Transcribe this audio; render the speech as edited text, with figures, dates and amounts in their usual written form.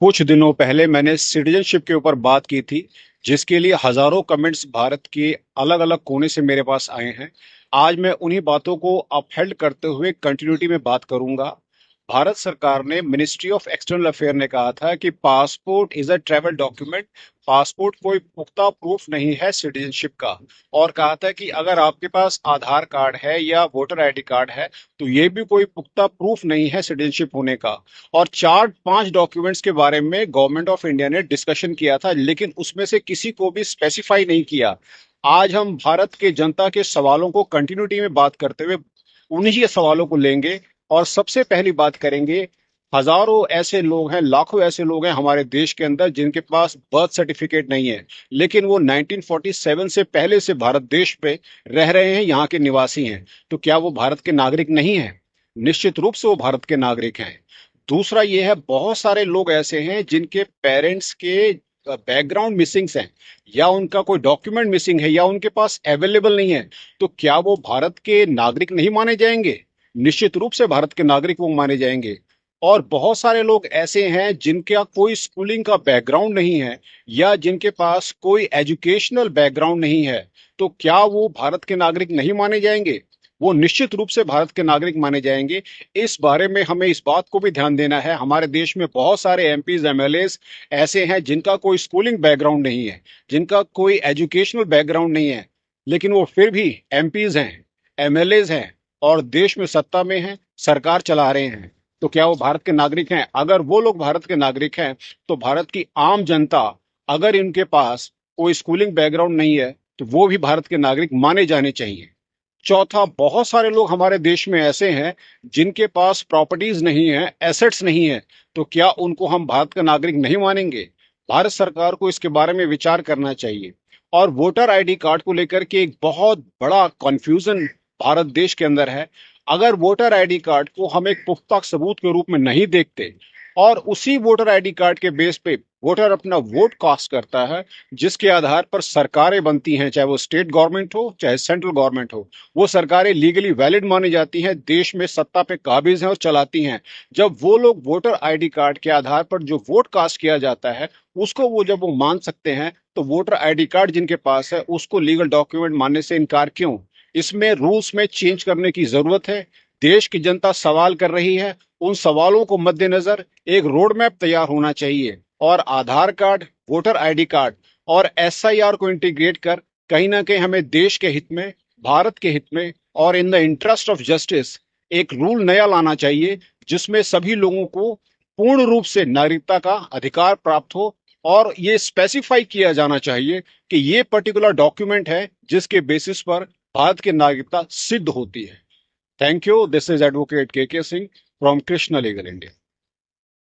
कुछ दिनों पहले मैंने सिटीजनशिप के ऊपर बात की थी, जिसके लिए हजारों कमेंट्स भारत के अलग अलग कोने से मेरे पास आए हैं। आज मैं उन्हीं बातों को अपहेल्ड करते हुए कंटिन्यूटी में बात करूंगा। भारत सरकार ने, मिनिस्ट्री ऑफ एक्सटर्नल अफेयर ने कहा था कि passport is a travel document. Passport कोई पुख्ता प्रूफ नहीं है सिटीजनशिप का। और कहा था कि अगर आपके पास आधार कार्ड है या वोटर आईडी कार्ड है, तो ये भी कोई पुख्ता प्रूफ नहीं है सिटीजनशिप होने का। और चार पांच डॉक्यूमेंट्स के बारे में गवर्नमेंट ऑफ इंडिया ने डिस्कशन किया था, लेकिन उसमें से किसी को भी स्पेसिफाई नहीं किया। आज हम भारत के जनता के सवालों को कंटिन्यूटी में बात करते हुए उन्हीं के सवालों को लेंगे। और सबसे पहली बात करेंगे, हजारों ऐसे लोग हैं, लाखों ऐसे लोग हैं हमारे देश के अंदर जिनके पास बर्थ सर्टिफिकेट नहीं है, लेकिन वो 1947 से पहले से भारत देश पे रह रहे हैं, यहाँ के निवासी हैं। तो क्या वो भारत के नागरिक नहीं है? निश्चित रूप से वो भारत के नागरिक हैं। दूसरा ये है, बहुत सारे लोग ऐसे हैं जिनके पेरेंट्स के बैकग्राउंड मिसिंग हैं, या उनका कोई डॉक्यूमेंट मिसिंग है, या उनके पास अवेलेबल नहीं है। तो क्या वो भारत के नागरिक नहीं माने जाएंगे? निश्चित रूप से भारत के नागरिक वो माने जाएंगे। और बहुत सारे लोग ऐसे हैं जिनका कोई स्कूलिंग का बैकग्राउंड नहीं है, या जिनके पास कोई एजुकेशनल बैकग्राउंड नहीं है। तो क्या वो भारत के नागरिक नहीं माने जाएंगे? वो निश्चित रूप से भारत के नागरिक माने जाएंगे। इस बारे में हमें इस बात को भी ध्यान देना है, हमारे देश में बहुत सारे एमपीज एमएलएज ऐसे हैं जिनका कोई स्कूलिंग बैकग्राउंड नहीं है, जिनका कोई एजुकेशनल बैकग्राउंड नहीं है, लेकिन वो फिर भी एमपीज हैं, एमएलएज हैं, और देश में सत्ता में हैं, सरकार चला रहे हैं। तो क्या वो भारत के नागरिक हैं? अगर वो लोग भारत के नागरिक हैं, तो भारत की आम जनता, अगर इनके पास कोई स्कूलिंग बैकग्राउंड नहीं है, तो वो भी भारत के नागरिक माने जाने चाहिए। चौथा, बहुत सारे लोग हमारे देश में ऐसे हैं जिनके पास प्रॉपर्टीज नहीं है, एसेट्स नहीं है। तो क्या उनको हम भारत का नागरिक नहीं मानेंगे? भारत सरकार को इसके बारे में विचार करना चाहिए। और वोटर आईडी कार्ड को लेकर के एक बहुत बड़ा कंफ्यूजन भारत देश के अंदर है। अगर वोटर आईडी कार्ड को हम एक पुख्ता सबूत के रूप में नहीं देखते, और उसी वोटर आईडी कार्ड के बेस पे वोटर अपना वोट कास्ट करता है, जिसके आधार पर सरकारें बनती हैं, चाहे वो स्टेट गवर्नमेंट हो चाहे सेंट्रल गवर्नमेंट हो, वो सरकारें लीगली वैलिड मानी जाती हैं, देश में सत्ता पे काबिज हैं और चलाती हैं। जब वो लोग वोटर आईडी कार्ड के आधार पर जो वोट कास्ट किया जाता है, उसको वो जब वो मान सकते हैं, तो वोटर आईडी कार्ड जिनके पास है उसको लीगल डॉक्यूमेंट मानने से इनकार क्यों? इसमें रूल्स में चेंज करने की जरूरत है। देश की जनता सवाल कर रही है, उन सवालों को मद्देनजर एक रोड मैप तैयार होना चाहिए। और आधार कार्ड, वोटर आईडी कार्ड और एसआईआर को इंटीग्रेट कर कहीं ना कहीं हमें देश के हित में, भारत के हित में और in the interest of justice एक रूल नया लाना चाहिए, जिसमें सभी लोगों को पूर्ण रूप से नागरिकता का अधिकार प्राप्त हो। और ये स्पेसिफाई किया जाना चाहिए कि ये पर्टिकुलर डॉक्यूमेंट है जिसके बेसिस पर भारत की नागरिकता सिद्ध होती है। Thank you. This is advocate K Singh from Krishna legal India.